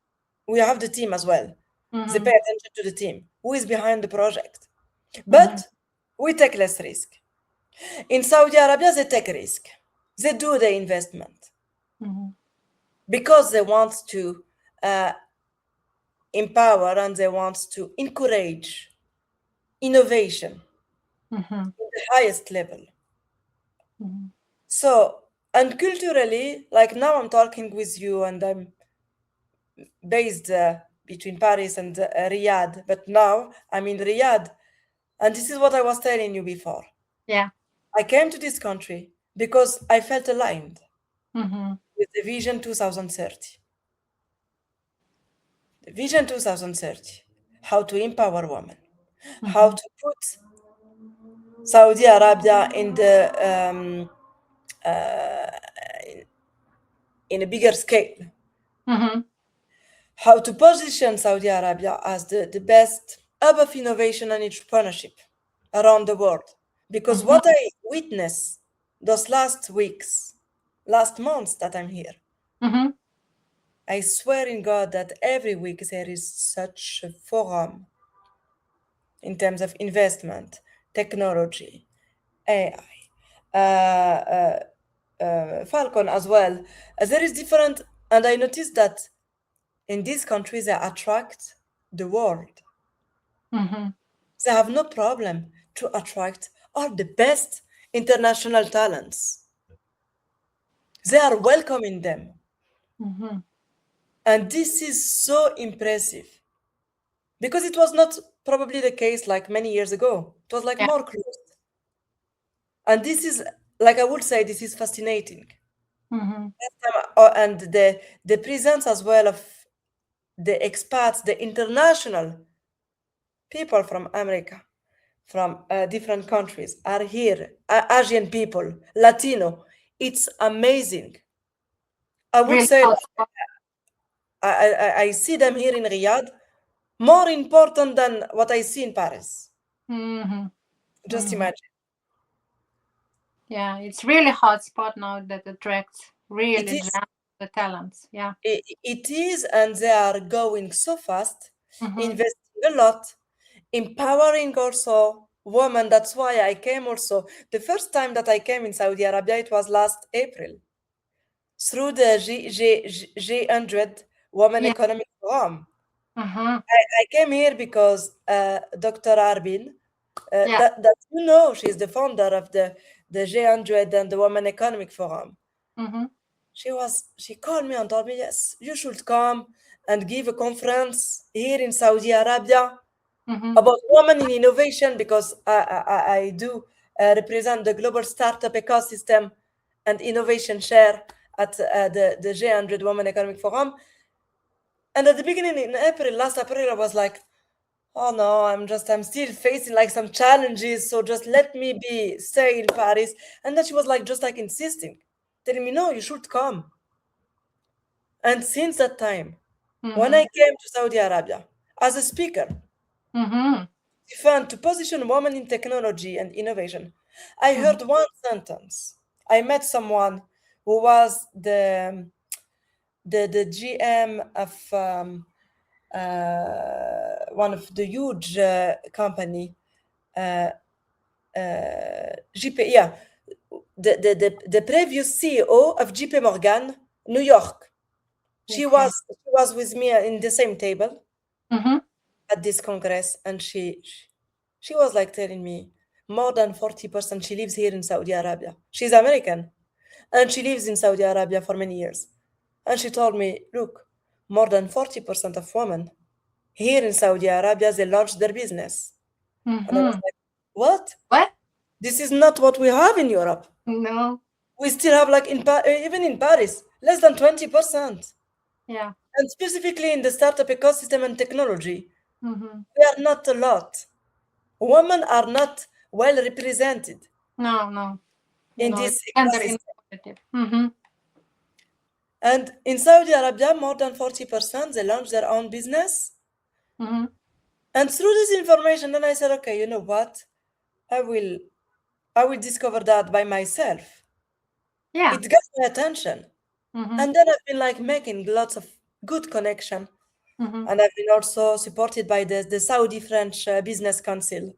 we have the team as well. They Mm-hmm, pay attention to the team. Who is behind the project? mm-hmm, But we take less risk. In Saudi Arabia, they take risk. They do the investment mm-hmm, because they want to uh, empower and they want to encourage innovation mm-hmm, in the highest level. mm-hmm. So, and culturally, like now I'm talking with you and I'm based between Paris and Riyadh, but now I'm in Riyadh. And this is what I was telling you before. Yeah. I came to this country because I felt aligned Mm-hmm, with the Vision 2030. The Vision 2030, how to empower women, how mm-hmm, to put Saudi Arabia in a bigger scale, mm-hmm. how to position Saudi Arabia as the best hub of innovation and entrepreneurship around the world. Because Mm-hmm. what I witnessed those last weeks, last months that I'm here, Mm-hmm. I swear in God that every week there is such a forum in terms of investment, technology, AI, Falcon as well. There is different, and I noticed that in these countries they attract the world. Mm-hmm. They have no problem to attract all the best international talents. They are welcoming them. Mm-hmm. And this is so impressive because it was not probably the case like many years ago. It was like Yeah. more closed. And this is, like I would say, this is fascinating. Mm-hmm. And the presence as well of the expats, the international people from America, from different countries are here. Asian people, Latino. It's amazing. I would Really say hot like, spot. I see them here in Riyadh more important than what I see in Paris. Mm-hmm. Just Mm-hmm. imagine. Yeah, it's really hot spot now that attracts It really is, the talents. Yeah. it is, and they are going so fast, Mm-hmm. investing a lot, empowering also women. That's why I came also. The first time that I came in Saudi Arabia, it was last April through the G100 Women Yeah. Economic Forum. Mm-hmm. I came here because Dr. Arbin, Yeah. that you know, she's the founder of the G100 and the Women Economic Forum. Mm-hmm. She called me and told me, yes, you should come and give a conference here in Saudi Arabia Mm-hmm. about women in innovation because I do represent the global startup ecosystem and innovation share at the G100 Women Economic Forum. And at the beginning in April, last April, I was like, oh no, I'm still facing like some challenges, so just let me stay in Paris. And then she was like, just like insisting, telling me, no, you should come. And since that time, when I came to Saudi Arabia as a speaker, Mm-hmm. defend to position women in technology and innovation, I heard one sentence. I met someone who was the GM of one of the huge company, GP, yeah, the previous CEO of GP Morgan, New York. Okay. She was with me in the same table Mm-hmm. at this congress, and she was like telling me more than 40% she lives here in Saudi Arabia. She's American and she lives in Saudi Arabia for many years. And she told me, look, more than 40% of women here in Saudi Arabia, they launched their business. And I was Mm-hmm. like, what? What? This is not what we have in Europe. No. We still have, like, even in Paris, less than 20%. Yeah. And specifically in the startup ecosystem and technology, Mm-hmm. we are not a lot. Women are not well represented No, no. in No, this it's gender ecosystem. inequality. Mm-hmm. And in Saudi Arabia, more than 40% they launch their own business. Mm-hmm. And through this information, then I said, okay, you know what? I will I will discover that by myself. Yeah. It got my attention. Mm-hmm. And then I've been like making lots of good connection. Mm-hmm. And I've been also supported by the Saudi French Business Council,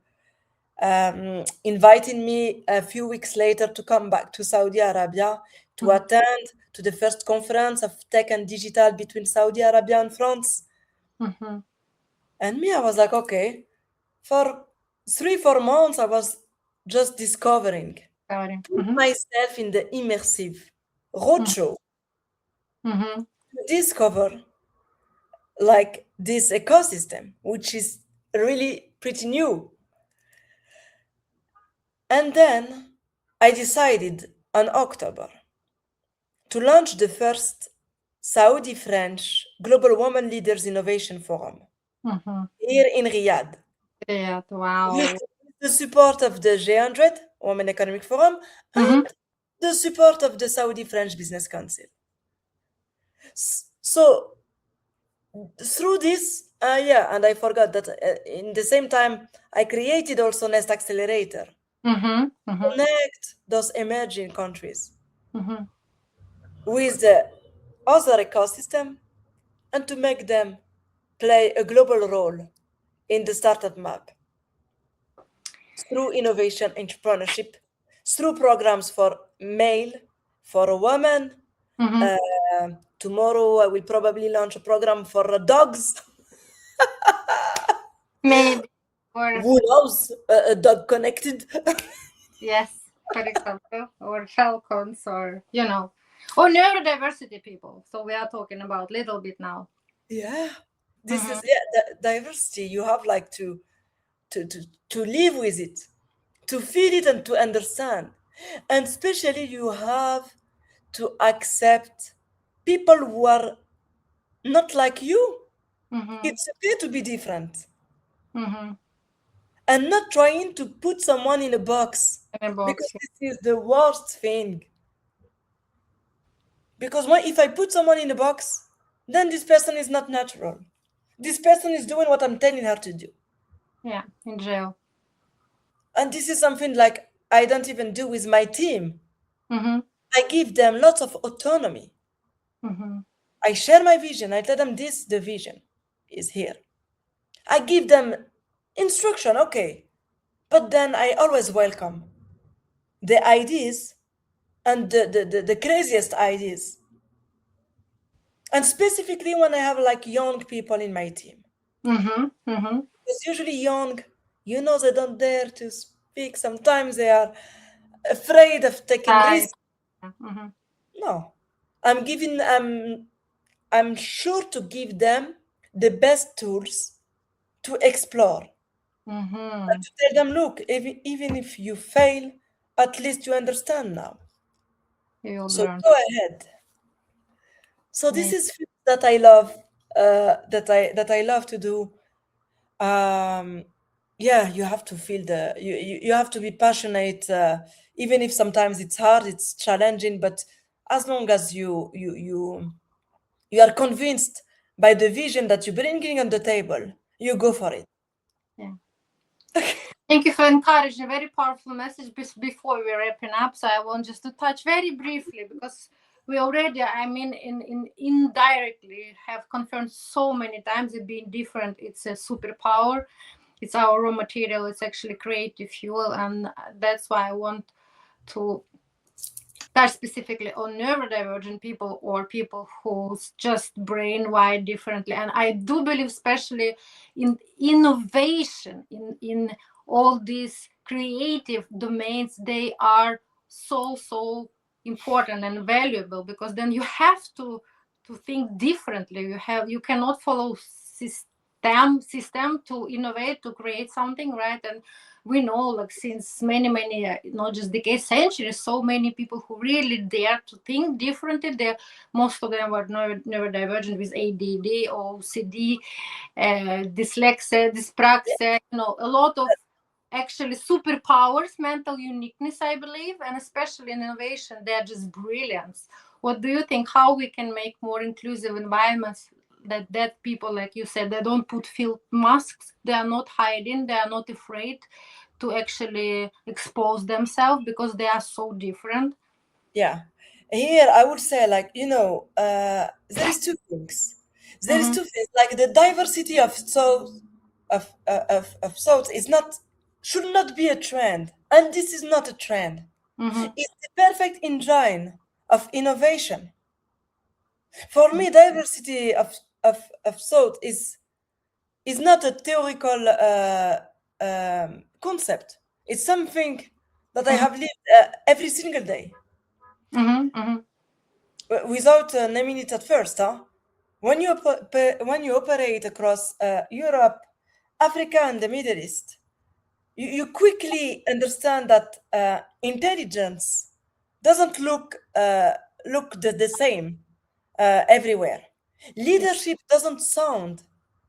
inviting me a few weeks later to come back to Saudi Arabia to Mm-hmm. attend to the first conference of tech and digital between Saudi Arabia and France. Mm-hmm. And me, I was like, okay, for 3, 4 months, I was just discovering, Sorry. put Mm-hmm. myself in the immersive Mm-hmm. roadshow Mm-hmm. to discover like this ecosystem, which is really pretty new. And then I decided on October to launch the first Saudi French Global Women Leaders Innovation Forum Mm-hmm. here in Riyadh, Yeah. with Wow. the support of the G100 Women Economic Forum Mm-hmm. and the support of the Saudi French Business Council. So through this, yeah, and I forgot that in the same time, I created also Nest Accelerator, Mm-hmm. Mm-hmm. connect those emerging countries Mm-hmm. with the other ecosystem and to make them play a global role in the startup map through innovation entrepreneurship, through programs for male, for women. Mm-hmm. Tomorrow I will probably launch a program for dogs. Maybe. Or Who knows? A dog connected. yes, for example, or falcons, or or neurodiversity people. So we are talking about little bit now. Yeah, this Mm-hmm. is, yeah, the diversity. You have like to to to live with it, to feel it, and to understand. And especially you have to accept people who are not like you. Mm-hmm. It's okay to be different Mm-hmm. and not trying to put someone in a box, In a because box. this is the worst thing. Because if I put someone in a box, then this person is not natural. This person is doing what I'm telling her to do. Yeah, in jail. And this is something like I don't even do with my team. Mm-hmm. I give them lots of autonomy. Mm-hmm. I share my vision. I tell them this, the vision is here. I give them instruction, okay. But then I always welcome the ideas and the craziest ideas. And specifically when I have like young people in my team. Mm-hmm. Mm-hmm. It's usually young, they don't dare to speak. Sometimes they are afraid of taking Right. risks. Mm-hmm. No. I'm sure to give them the best tools to explore and Mm-hmm. to tell them, look, even if you fail, at least you understand now. You'll So learn. go ahead. So this Maybe. is things that I love, that I love to do. um, yeah, you have to feel you have to be passionate, even if sometimes it's hard, it's challenging, but as long as you are convinced by the vision that you're bringing on the table, you go for it. Yeah. Thank you for encouraging. Very powerful message before we're wrapping up. So I want just to touch very briefly because we already, I mean, in indirectly have confirmed so many times it being different. It's a superpower. It's our raw material. It's actually creative fuel, and that's why I want to touch specifically on neurodivergent people or people whose just brain wired differently. And I do believe especially in innovation, in all these creative domains, they are so important and valuable, because then you have to think differently. You cannot follow system to innovate, to create something, right? And we know, like, since many not just decades, centuries, so many people who really dare to think differently. They, most of them were neurodivergent with ADD, OCD, dyslexia, dyspraxia, a lot of actually superpowers, mental uniqueness, I believe, and especially in innovation, they're just brilliance. What do you think? How we can make more inclusive environments that people, like you said, they don't put field masks, they are not hiding, they are not afraid to actually expose themselves because they are so different. Yeah. Here I would say, like, there is two things. There is Mm-hmm, two things. Like the diversity of thought of thoughts is not should not be a trend. And this is not a trend. mm-hmm, It's the perfect engine of innovation. For me, diversity of thought is not a theoretical concept. It's something that I mm-hmm, have lived every single day. mm-hmm, mm-hmm, Without naming it at first, huh? When you operate across Europe, Africa, and the Middle East, you quickly understand that intelligence doesn't look the same everywhere. yeah, Leadership doesn't sound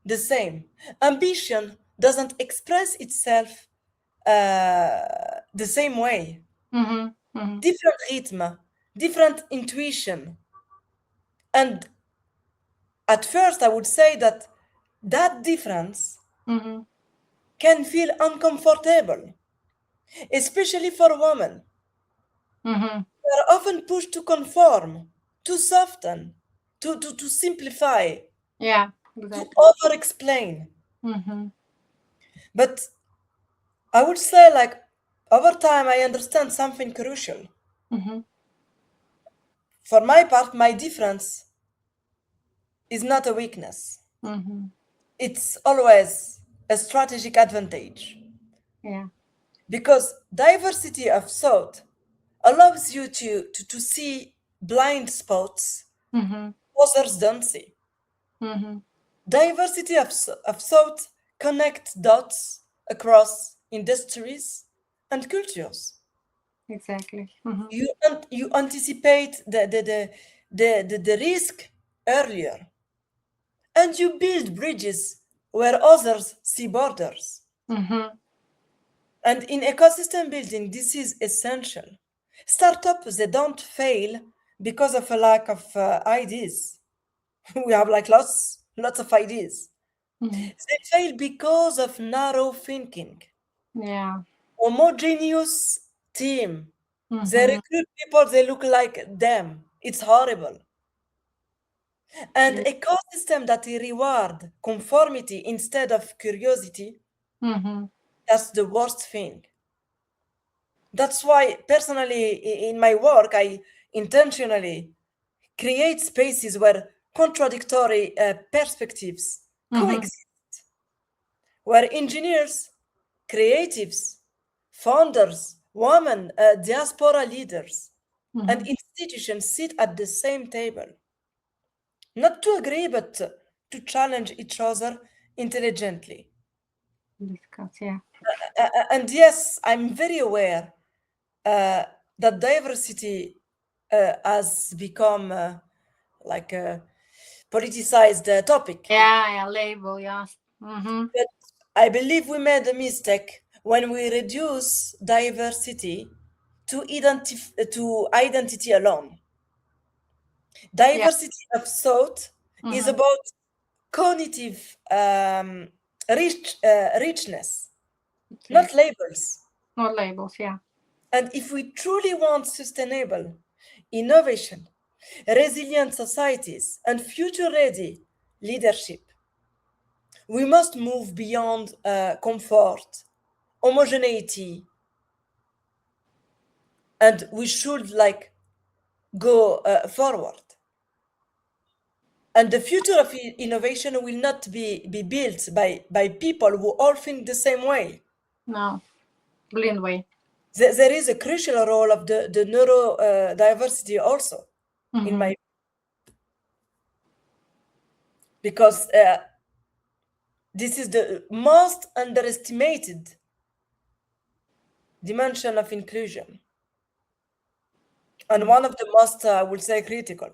the same. Ambition doesn't express itself the same way. mm-hmm, mm-hmm, Different rhythm, different intuition, and at first I would say that that difference mm-hmm, can feel uncomfortable, especially for women. mm-hmm. We are often pushed to conform, to soften, to simplify, Yeah, to exactly. over explain. Mm-hmm, But I would say, like, over time, I understand something crucial. mm-hmm, For my part, my difference is not a weakness, mm-hmm. it's always a strategic advantage. Yeah. Because diversity of thought allows you to see blind spots Mm-hmm, others don't see. mm-hmm. Diversity of thought connects dots across industries and cultures. Exactly. Mm-hmm, You anticipate the risk earlier, and you build bridges where others see borders. mm-hmm. And in ecosystem building, this is essential. Startups, they don't fail because of a lack of ideas. We have like lots of ideas. Mm-hmm. They fail because of narrow thinking. Yeah. Homogeneous team. They Mm-hmm. recruit people they look like them. It's horrible. And Yeah. ecosystem that reward conformity instead of curiosity, Mm-hmm. that's the worst thing. That's why personally in my work I intentionally create spaces where contradictory perspectives Mm-hmm. coexist, where engineers, creatives, founders, women, diaspora leaders, and Mm-hmm. institutions sit at the same table, not to agree, but to challenge each other intelligently. Discuss. Yeah. And yes, I'm very aware uh, that diversity has become like a politicized topic. Yeah. Yeah. Label. Yes. Mm-hmm. I believe we made a mistake when we reduce diversity to identity alone. Yeah. Diversity of thought is Mm-hmm. about cognitive richness, Okay. not labels. No labels. Yeah. And if we truly want sustainable innovation, resilient societies, and future ready leadership, we must move beyond comfort, homogeneity, and we should like go forward. And the future of innovation will not be built by people who all think the same way. No. Brilliant way. There is a crucial role of the neurodiversity also in Mm-hmm. my, because this is the most underestimated dimension of inclusion, and one of the most, I would say, critical.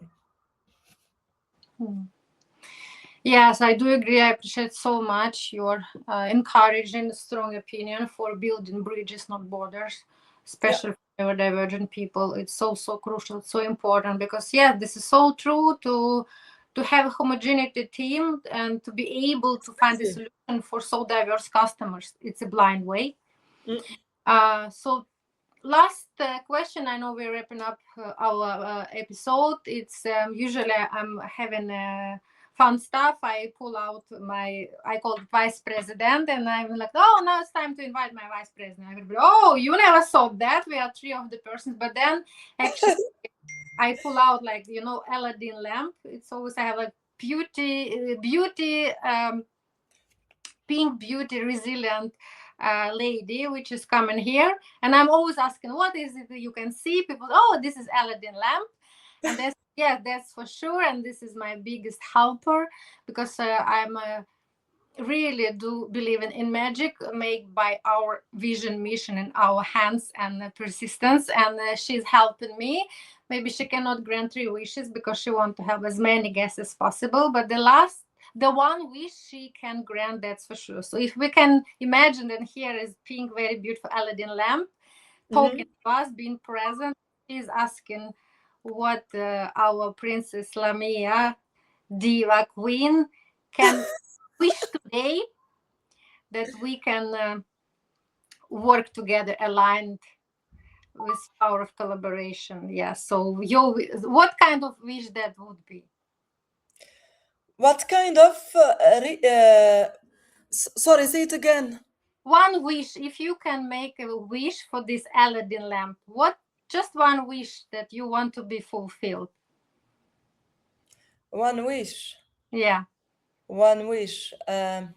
Yes, I do agree. I appreciate so much your encouraging, strong opinion for building bridges, not borders, Yeah. especially for neurodivergent people. It's so crucial, so important because yeah, this is so true to have a homogeneity team and to be able to find a Exactly. solution for so diverse customers. It's a blind way. Mm. So last question. I know we're wrapping up our episode. It's usually I'm having fun stuff. I pull out I call it vice president, and I'm like, oh, now it's time to invite my vice president. Everybody, oh, you never thought that we are three of the persons, but then actually I pull out, like, Aladdin lamp. It's always I have like beauty, pink beauty resilient lady which is coming here, and I'm always asking what is it that you can see. People, oh, this is Aladdin lamp, and that's, yeah, that's for sure, and this is my biggest helper because I'm really do believe in magic made by our vision, mission in our hands, and persistence, and she's helping me. Maybe she cannot grant 3 wishes because she wants to have as many guests as possible, but the one wish she can grant, that's for sure. So if we can imagine that here is pink, very beautiful Aladdin lamp talking Mhm. to us, being present, she's asking what our princess Lamia, diva queen, can wish today, that we can work together aligned with power of collaboration. Yeah, so what kind of wish that would be? What kind of sorry, say it again. One wish, if you can make a wish for this Aladdin lamp, what, just one wish that you want to be fulfilled? One wish. Yeah, One wish. I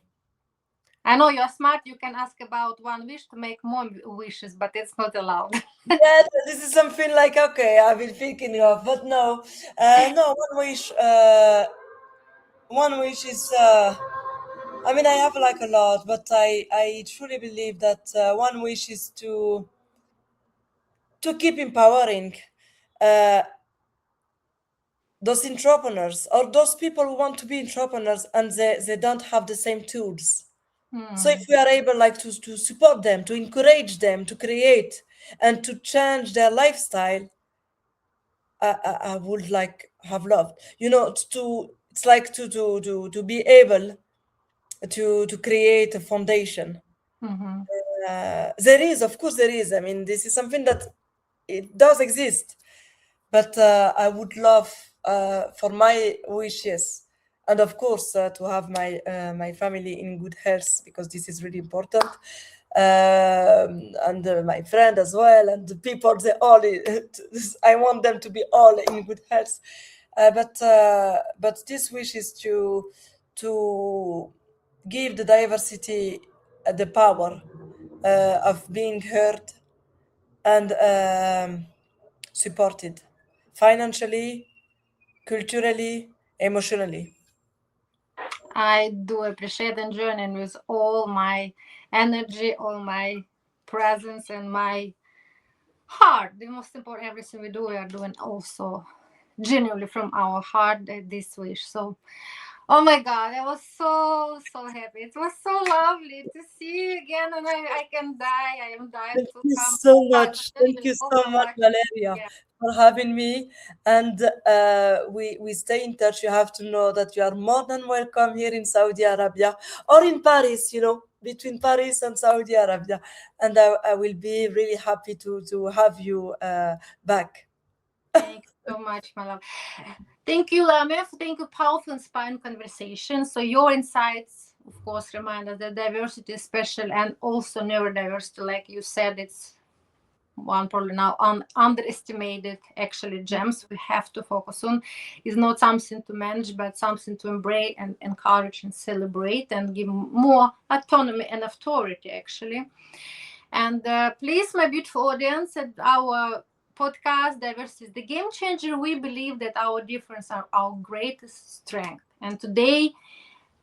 know you're smart, you can ask about one wish to make more wishes, but it's not allowed. Yes, this is something like, okay, I've been thinking of, but no, no. One wish. One wish is. I mean, I have like a lot, but I truly believe that one wish is to keep empowering uh, those entrepreneurs or those people who want to be entrepreneurs and they don't have the same tools. So if Hmm. we are able like to support them, to encourage them to create and to change their lifestyle, I would like have loved, to it's like to be able to create a foundation. Mm-hmm. There is, of course, there is. I mean, this is something that it does exist, but I would love for my wishes, and of course to have my family in good health because this is really important, and my friend as well, and the people they all. I want them to be all in good health, but this wish is to give the diversity the power of being heard and supported financially, culturally, emotionally. I do appreciate and joining with all my energy, all my presence, and my heart. The most important, everything we do, we are doing also genuinely from our heart, this wish. So Oh my God, I was so happy. It was so lovely to see you again, and I can die. I am dying Thank to you come. so I much. don't Thank even you know so how much, much. Valeria, Yeah, for having me. And we stay in touch. You have to know that you are more than welcome here in Saudi Arabia or in Paris, between Paris and Saudi Arabia. And I will be really happy to have you back. thank you so much, my love. Thank you, Lamia. Thank you, powerful, inspiring conversation. So your insights, of course, remind us that diversity is special, and also neurodiversity, like you said, it's one probably now underestimated actually gems we have to focus on. Is not something to manage but something to embrace and encourage and celebrate and give more autonomy and authority actually. And please, my beautiful audience, at our podcast Diversity is the Game Changer, we believe that our difference are our greatest strength. And today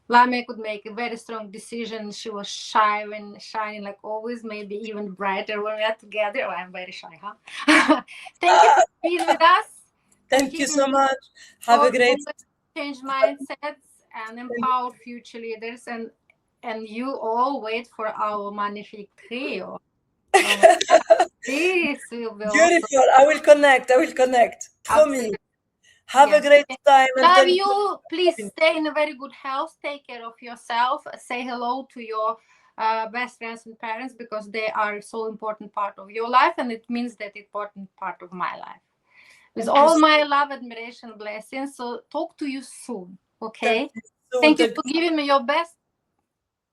Lamia could make a very strong decision. She was shining like always, maybe even brighter when we are together. Oh, I'm very shy, huh? Thank you for being with us and Thank you keeping so much. Have a all great. change mindsets and empower future leaders. And you all wait for our magnifique trio. Oh my God, this will be also Beautiful. I will connect. I will connect. Promise. absolutely. Have a Yes. great time and Love thank you. Please you. stay in a very good health. Take care of yourself. Say hello to your best friends and parents because they are so important part of your life, and it means that important part of my life. With Thank you. all my love, admiration, blessings. So talk to you soon. Thank Okay. you soon. Thank you Thank for you. giving me your best,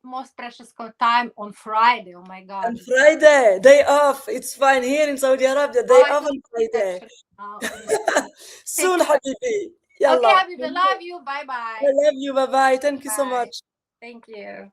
most precious time on Friday. Oh my God. And Friday, day off. It's fine here in Saudi Arabia. Day Oh, off it's on Friday. actually now. Take Soon, care. Habibi. Okay, Yalla. Habibi. Love you. Bye I bye. love you. Bye bye. Thank you so Bye. much. Thank you.